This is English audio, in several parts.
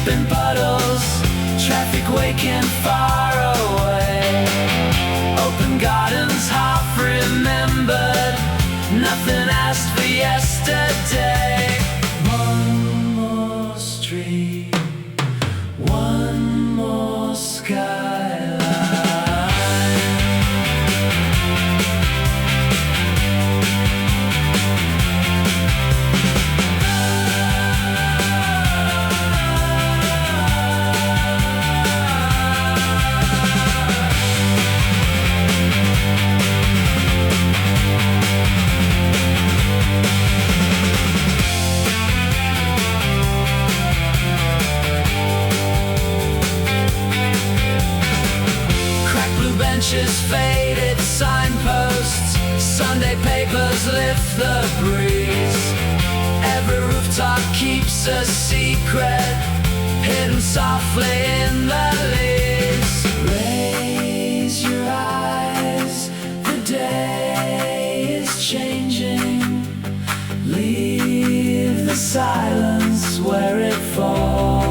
In puddles, traffic waking far away. Open gardens half remembered, nothing asked for yesterday. One more street, one more skyline. Faded signposts, Sunday papers lift the breeze. Every rooftop keeps a secret, hidden softly in the leaves. Raise your eyes, the day is changing. Leave the silence where it falls.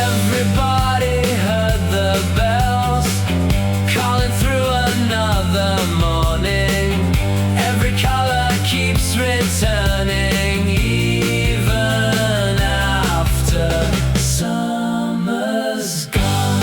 Everybody heard the bells calling through another morning. Every color keeps returning even after summer's gone.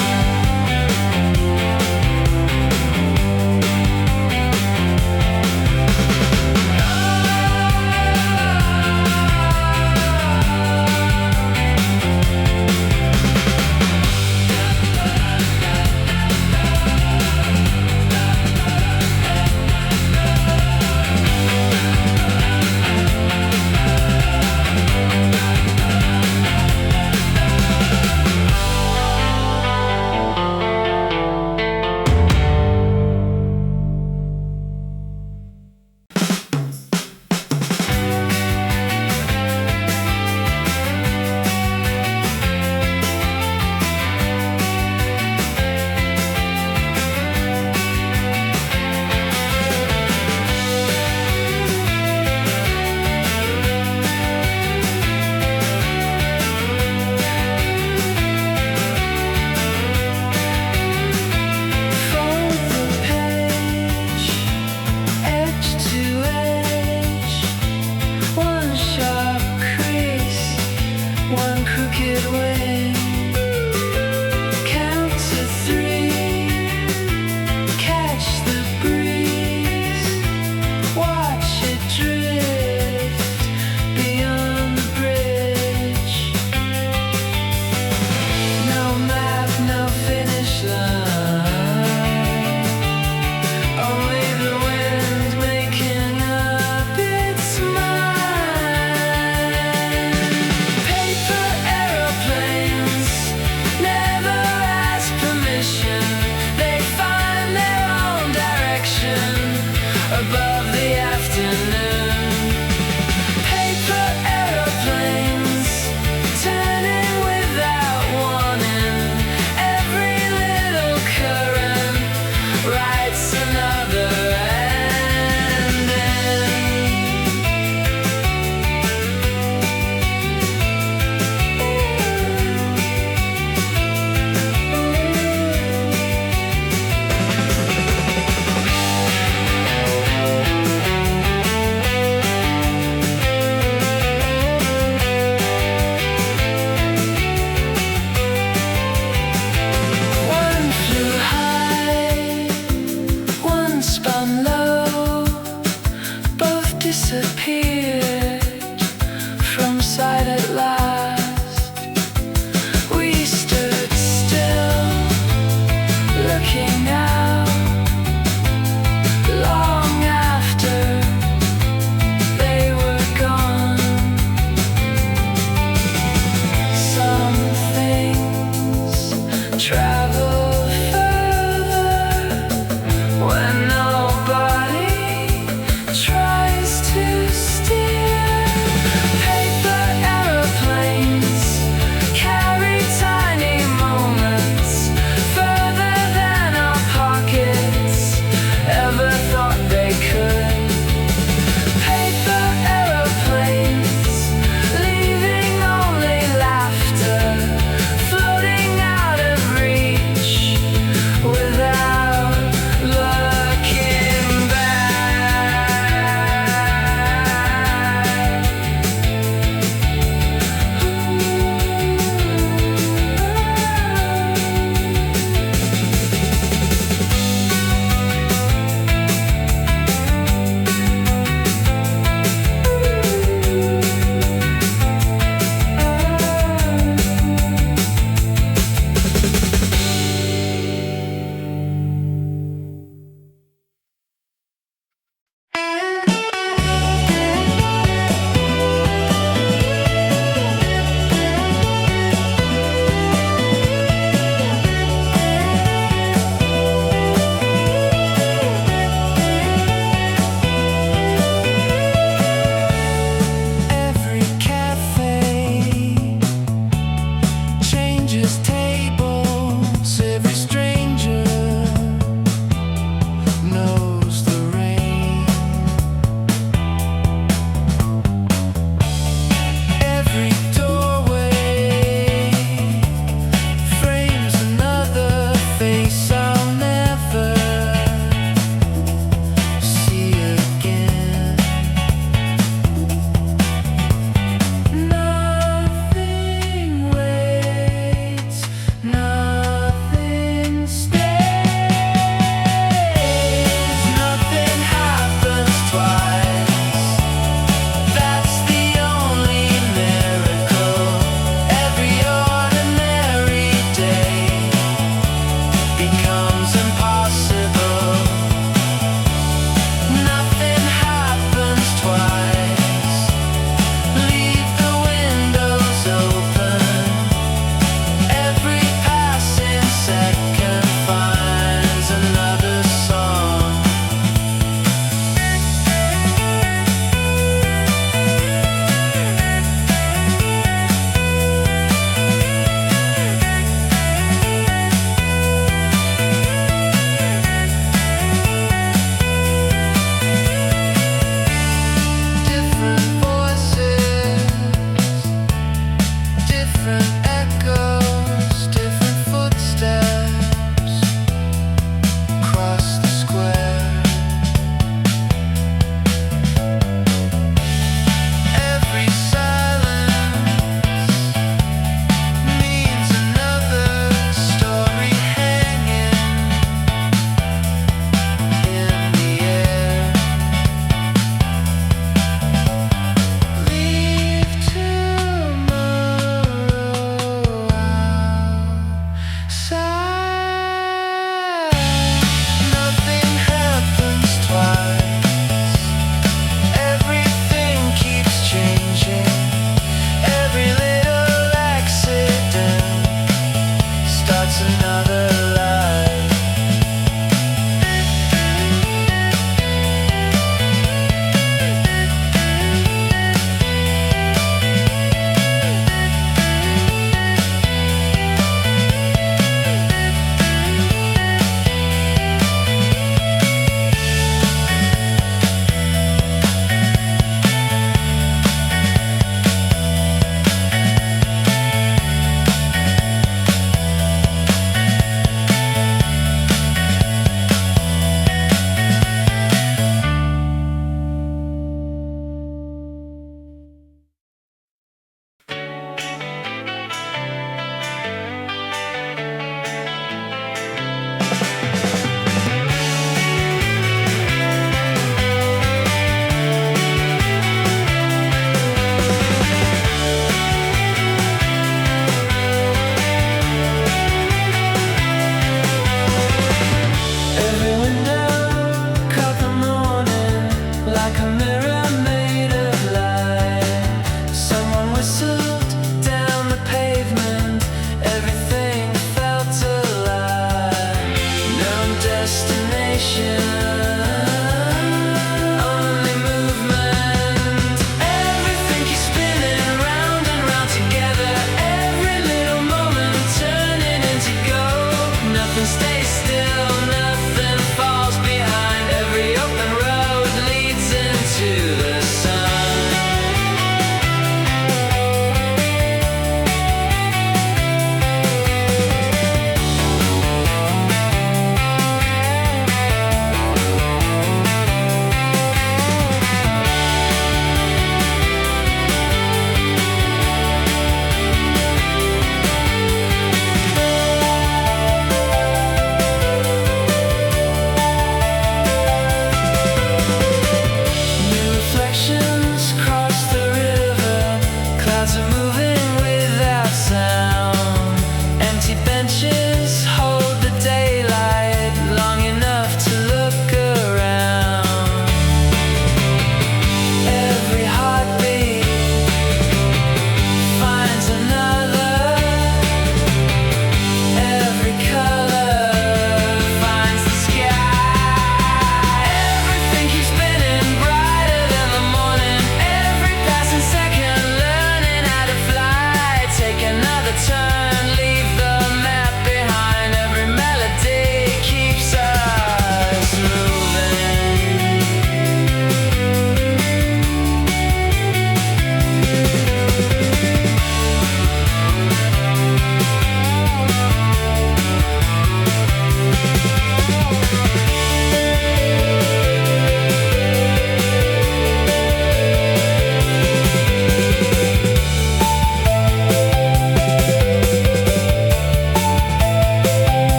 spun low, both disappear.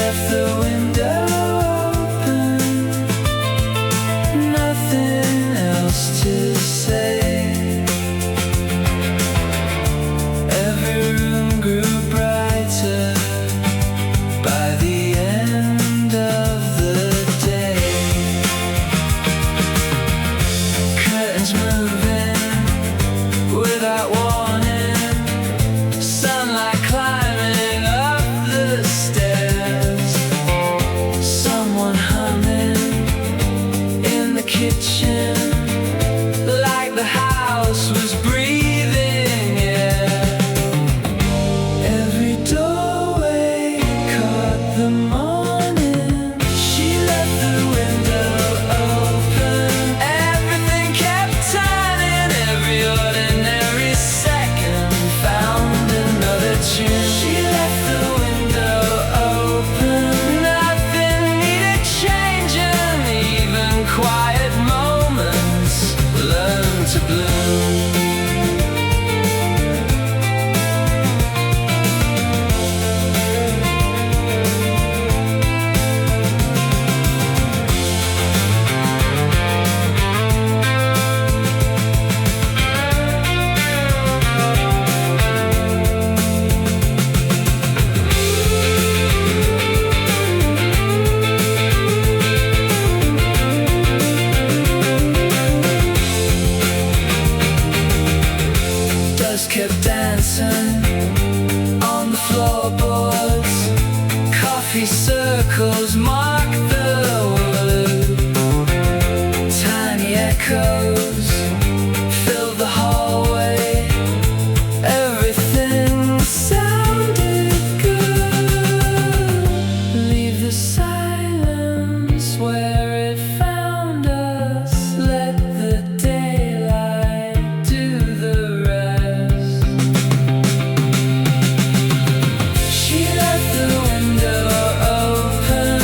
left the window open, nothing else to say. Every room grew brighter by the end of the day. Curtains moving without warning, sunlight climbing up the stairs. Someone humming in the kitchen, like the house was breathing air. Every doorway caught the morning. She left the window open. Everything kept turning. Every ordinary second found another tune. She left the window open. Nothing needed changing. Even quiet moments learned to bloom. Dust kept dancing on the floorboards. Coffee circles marked the loop. Tiny echoes filled the hallway. Everything sounded good. Leave the silence where it found us. Let the daylight do the rest. She left the window open.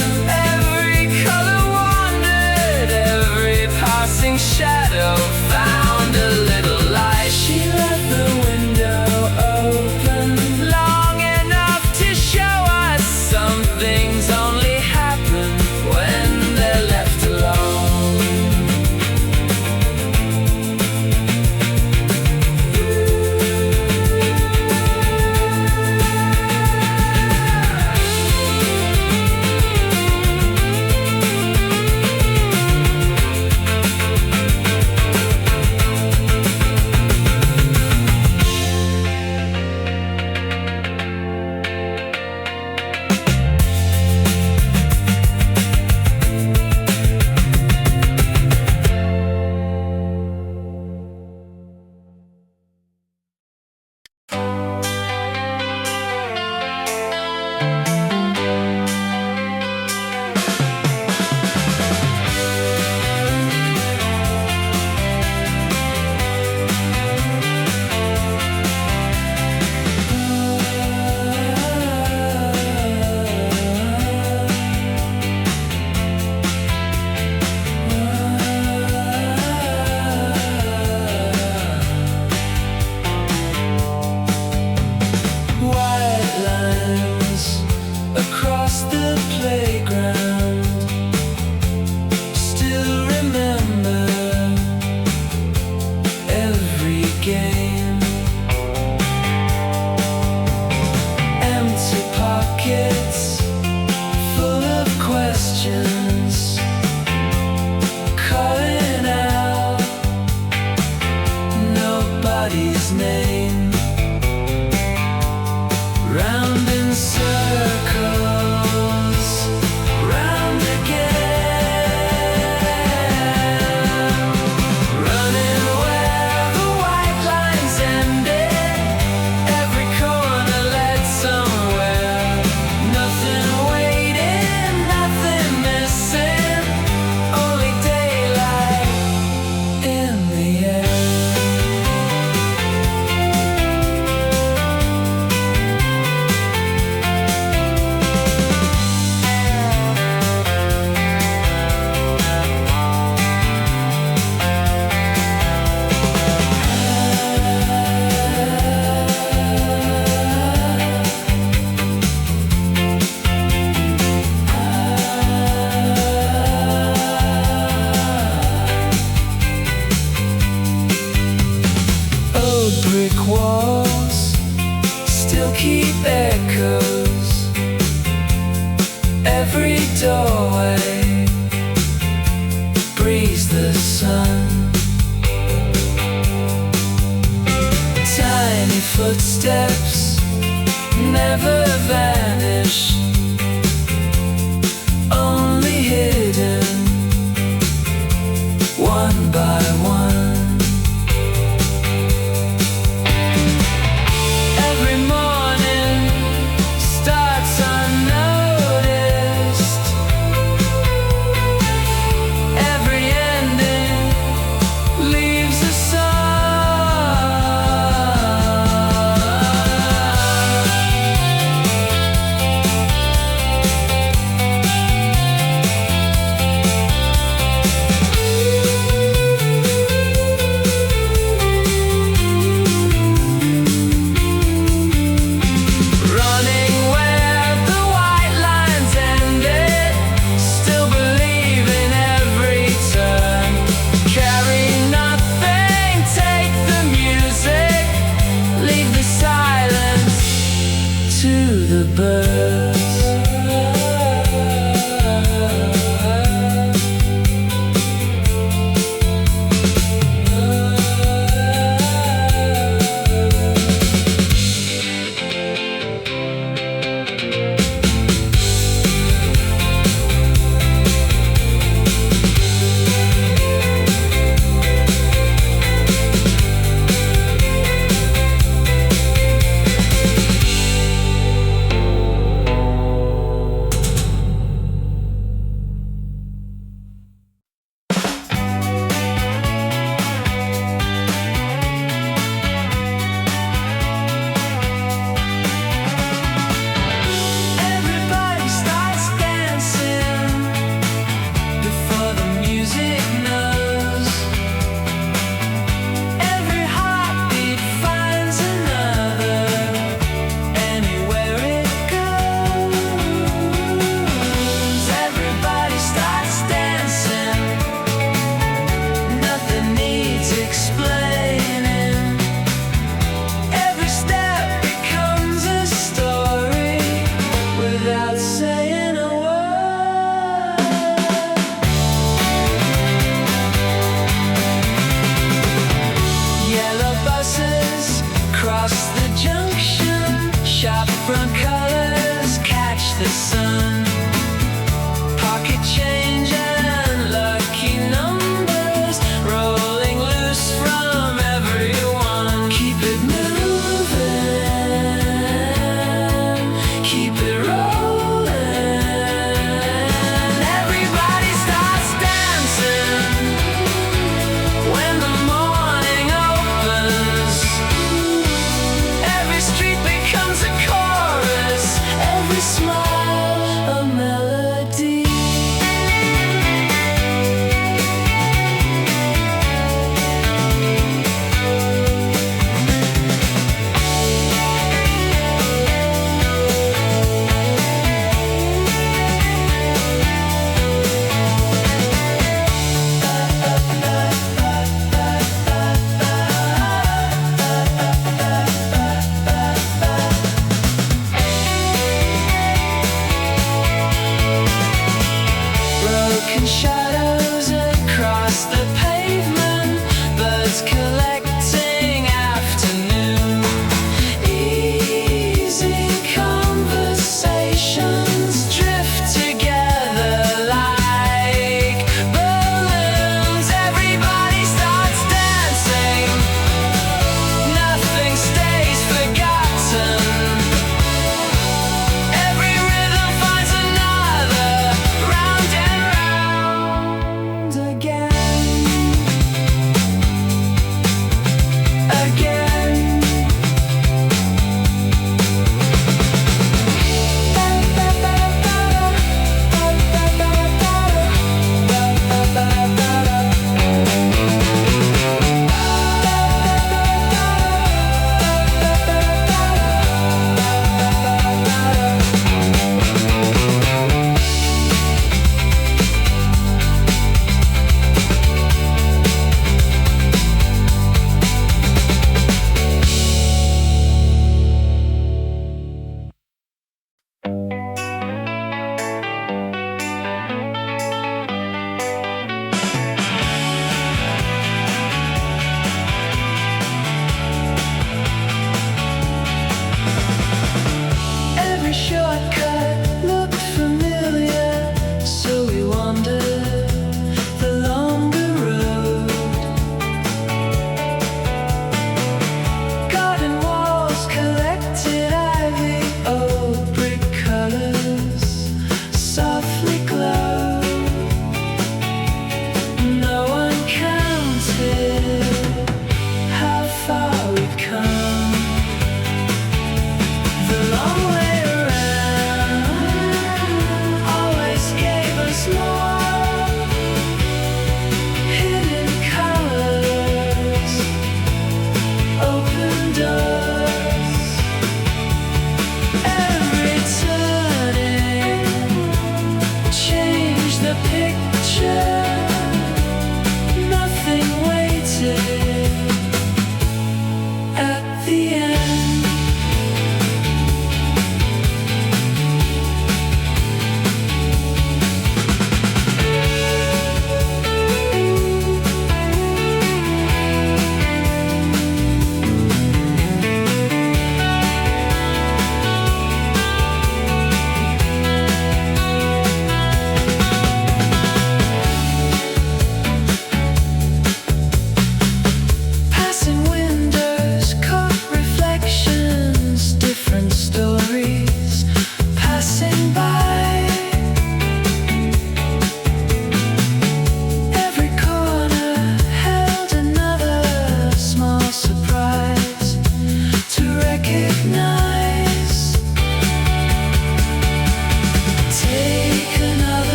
doorway, breathes the sun. Tiny footsteps never vanish, only hidden one by one. Every morning starts unnoticed, every ending leaves a running where the white lines ended, still believe in every turn. Carry nothing, take the music, leave the silence to the birds. Everybody starts dancing before the music knows. Every heartbeat finds another anywhere it goes. Everybody starts dancing, nothing needs explaining. Every step becomes a story without saying a word. Yellow buses cross the junction, sharp front colors catch the sun. Pocket change and lucky numbers rolling loose from everyone. Keep it moving, keep it rolling. Everybody starts dancing when the morning opens. Every street becomes a chorus, every smile a melody.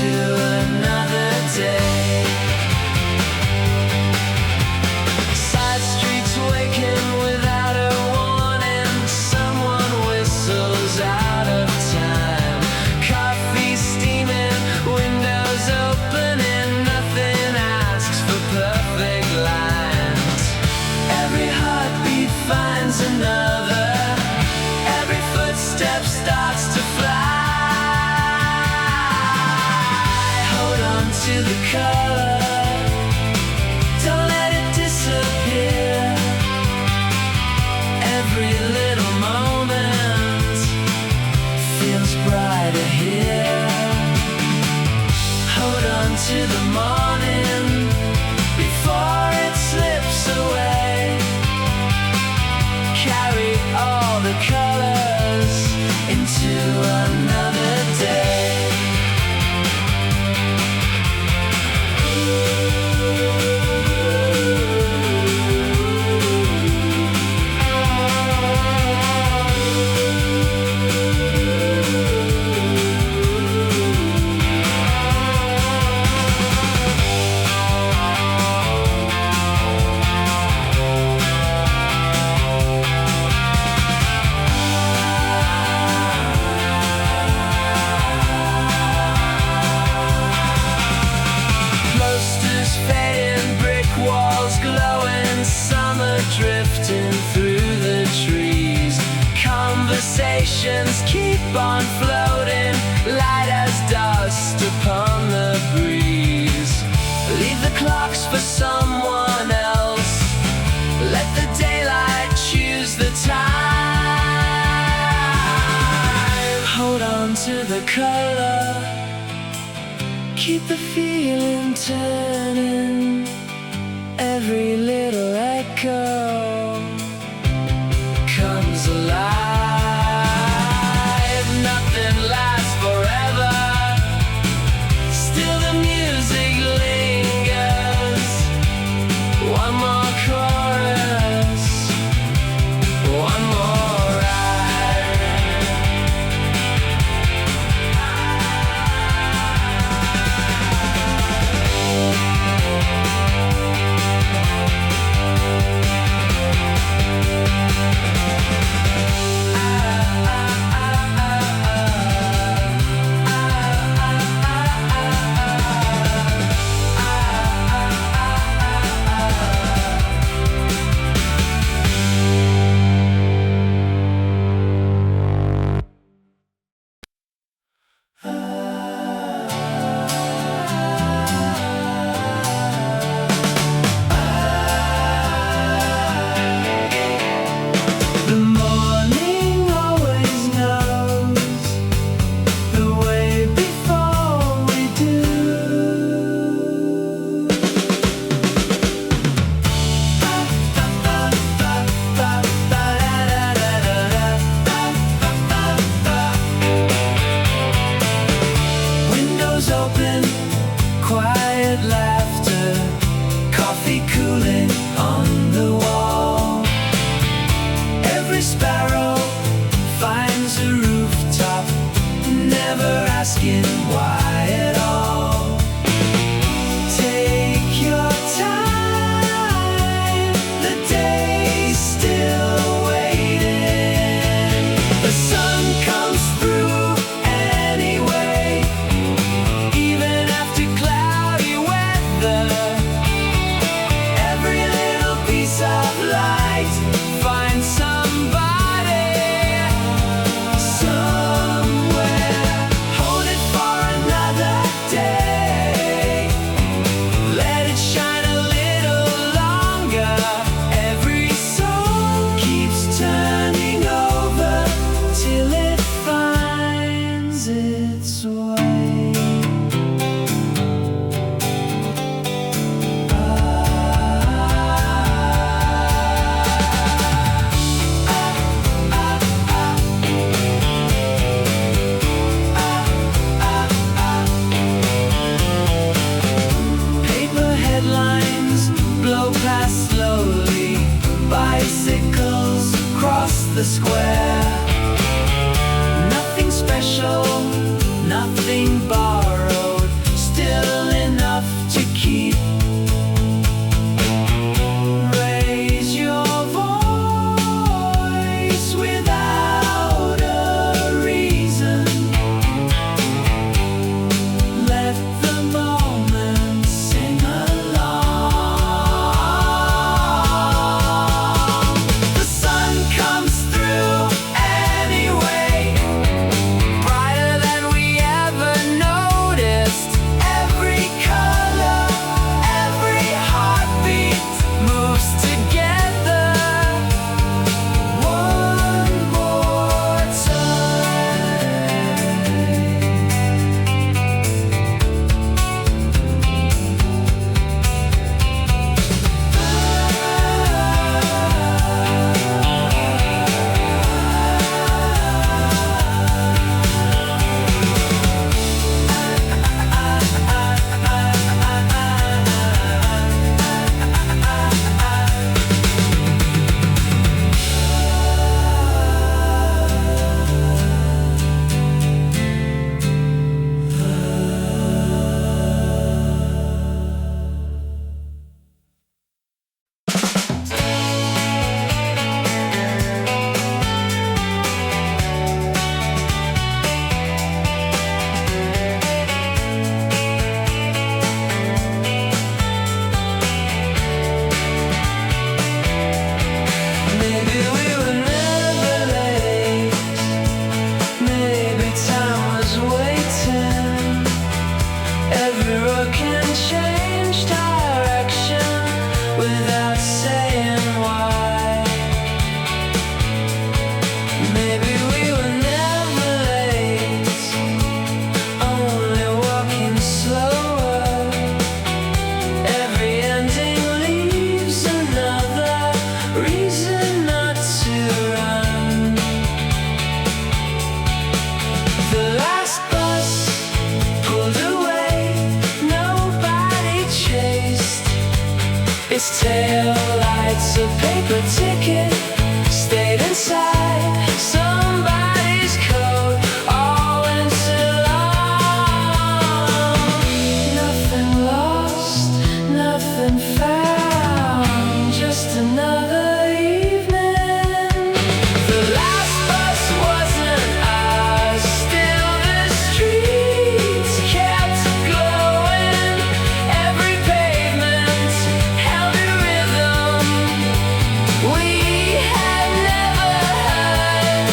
into another day. Side streets waking without a warning. Someone whistles out of time. Coffee steaming, windows opening. Nothing asks for perfect lines. Every heartbeat finds another. Every footstep starts to fly. Hold on to the color. Don't let it disappear. Every little moment feels brighter here. Hold on to the morning before it slips away. Carry all the colors into another day. Posters fading, brick walls glowing, summer drifting through the trees. Conversations keep on floating, light as dust upon the breeze. Leave the clocks for someone else. Let the daylight choose the time. Hold on to the color. Keep the feeling turning. Every little echo comes alive. Nothing lasts forever. Still the music lingers. One more chorus. One more ride. The morning always knows the way before we do. Windows open, quiet laughter, coffee cooling on the wall. Every sparrow finds a rooftop, never asking why at all. Take your time, the day's still waiting. The sun comes through anyway, even after cloudy weather. Every little piece of light finds somebody somewhere. Hold it for another day. Let it shine a little longer. Every soul keeps turning over till it finds its way. Paper headlines blow past slowly. Bicycles cross the square. Nothing special, nothing borrowed. Its tail lights a paper ticket stayed inside somebody's coat all winter long. Nothing lost, nothing found, just another evening. The last bus wasn't ours, still the streets kept glowing. Every pavement held a rhythm we had never heard.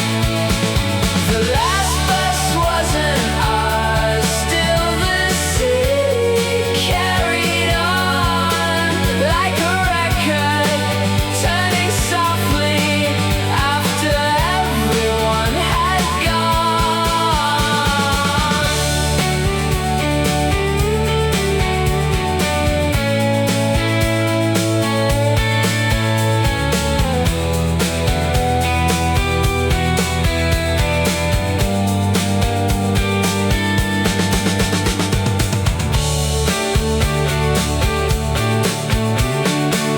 The last bus wasn't ours, still the city carried on like a record, turning softly after everyone had gone.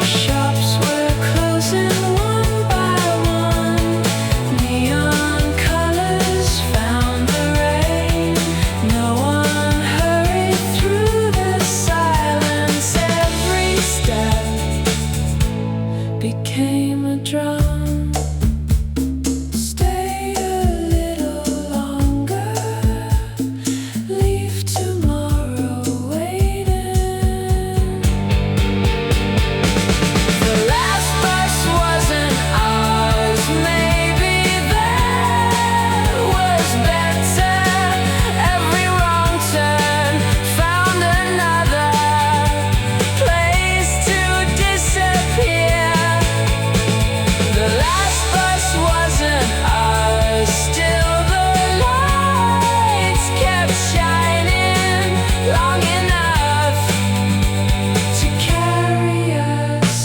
Shops were closing one by one. Neon colors found the rain. No one hurried through the silence. Every step became a drum. Stay a little longer. Leave tomorrow waiting. The last bus wasn't ours, maybe that was better. Every wrong turn found another place to disappear. The last bus wasn't ours, still the lights kept shining long enough to carry us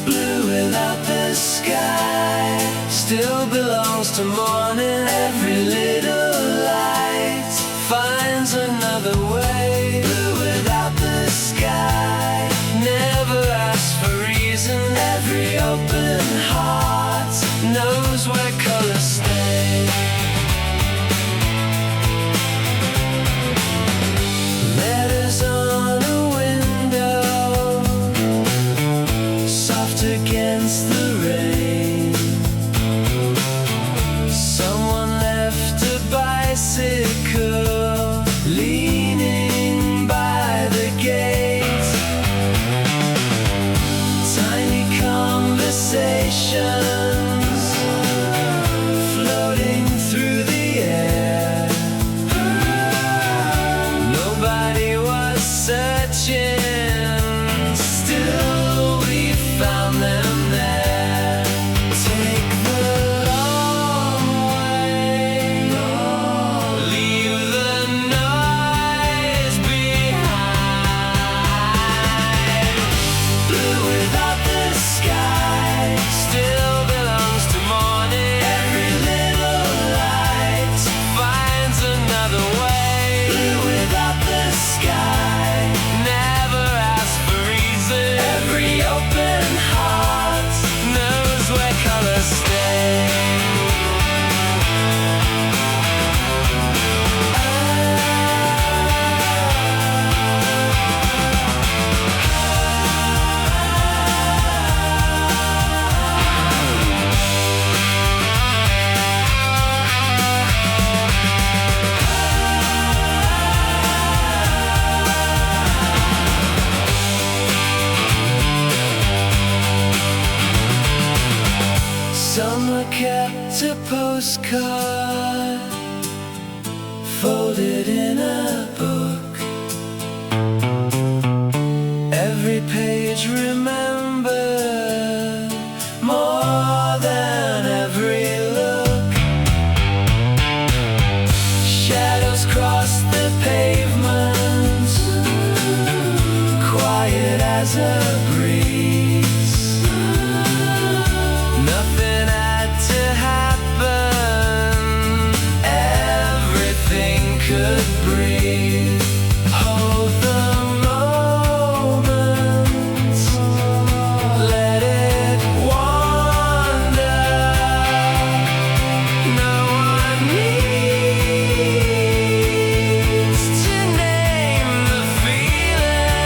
blue without the sky still belongs to morning. Every little light finds another way. Blue without the sky never asks for reason. Every open heart knows where colors stay. Letters on a window, soft against the rain. Someone left a bicycle leaning by the gate. Tiny conversations floating through the air. Nobody was searching, still we found them there. Take the long way, leave the noise behind. Blue without the sky still belongs to morning. Every little light finds another way. Blue without the sky never asks for reason. Every open heart knows where colors stay. postcard folded in a book. Every page remembered more than every look. Shadows cross the pavement, quiet as a breeze. Nothing had to happen, everything could breathe. Hold the moment, let it wander. No one needs to name the feeling.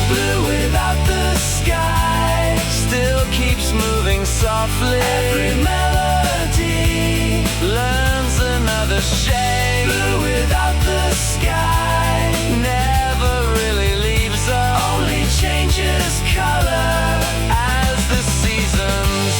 Blue without the sky still keeps moving softly. Every melody learns another shade. Blue without the sky never really leaves us, only changes color as the seasons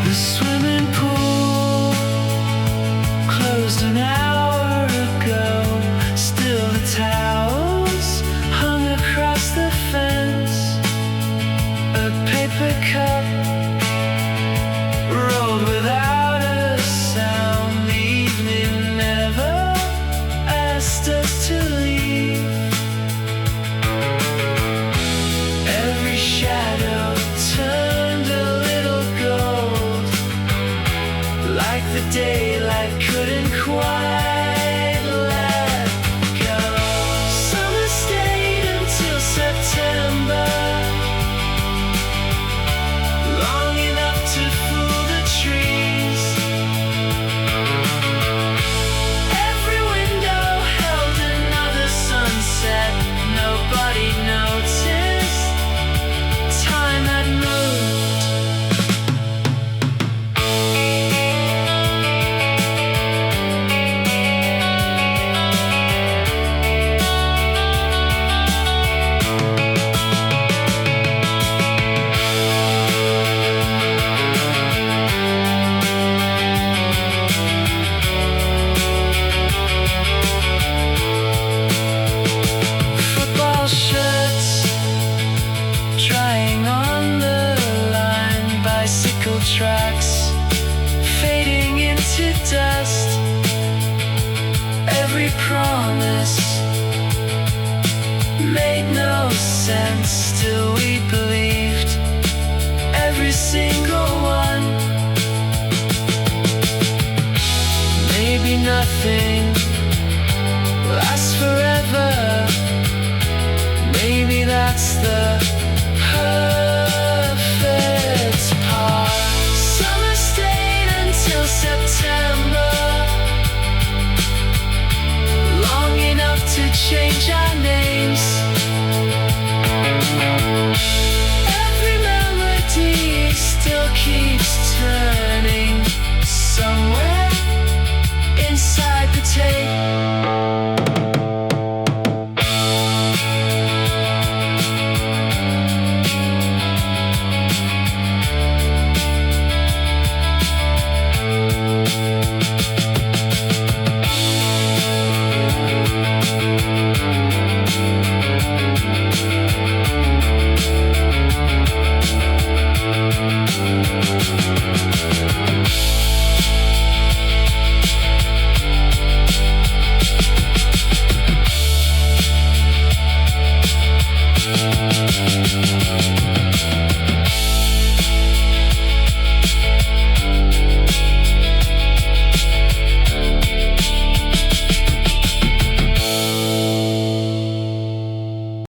The swimming pool closed an hour ago. Still the towels hung across the fence. A paper cup rolled without a sound. The evening never asked us to leave. Every shadow turned a little gold, like the daylight couldn't quite let go. Summer stayed until September, long enough to fool the trees. Every window held another sunset. Nobody noticed time had moved. Football shirts drying on the line, bicycle tracks fading into dust. Every promise made no sense.